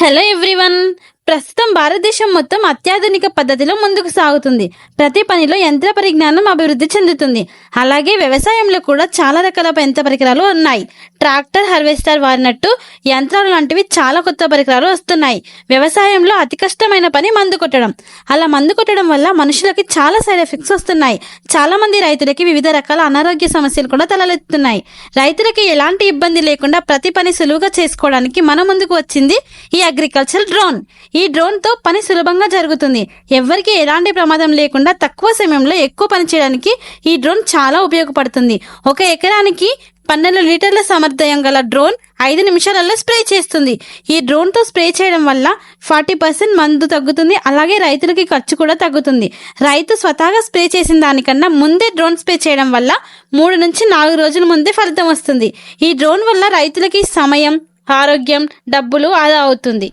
Hello everyone. ప్రస్తుతం భారతదేశం మొత్తం అత్యాధునిక పద్ధతిలో ముందుకు సాగుతుంది. ప్రతి పనిలో యంత్ర పరిజ్ఞానం అభివృద్ధి చెందుతుంది. అలాగే వ్యవసాయంలో కూడా చాలా రకాల యంత్ర పరికరాలు ఉన్నాయి. ట్రాక్టర్, హార్వెస్టర్ వాడినట్టు యంత్రాలు లాంటివి చాలా కొత్త పరికరాలు వస్తున్నాయి. వ్యవసాయంలో అతి కష్టమైన పని మందు కొట్టడం. అలా మందు కొట్టడం వల్ల మనుషులకి చాలా సైడ్ ఎఫెక్ట్స్ వస్తున్నాయి. చాలా మంది రైతులకి వివిధ రకాల అనారోగ్య సమస్యలు కూడా తలెత్తుతున్నాయి. రైతులకి ఎలాంటి ఇబ్బంది లేకుండా ప్రతి పని సులువుగా చేసుకోవడానికి మన ముందుకు వచ్చింది ఈ అగ్రికల్చర్ డ్రోన్. ఈ డ్రోన్ తో పని సులభంగా జరుగుతుంది. ఎవరికి ఎలాంటి ప్రమాదం లేకుండా తక్కువ సమయంలో ఎక్కువ పని చేయడానికి ఈ డ్రోన్ చాలా ఉపయోగపడుతుంది. 1 ఎకరానికి 12 లీటర్ల సామర్థ్యం గల డ్రోన్ 5 నిమిషాలలో స్ప్రే చేస్తుంది. ఈ డ్రోన్ తో స్ప్రే చేయడం వల్ల 40% మందు తగ్గుతుంది. అలాగే రైతులకి ఖర్చు కూడా తగ్గుతుంది. రైతు స్వతహాగా స్ప్రే చేసిన దానికన్నా ముందే డ్రోన్ స్ప్రే చేయడం వల్ల 3 నుంచి 4 రోజుల ముందే ఫలితం వస్తుంది. ఈ డ్రోన్ వల్ల రైతులకి సమయం, ఆరోగ్యం, డబ్బులు ఆదా అవుతుంది.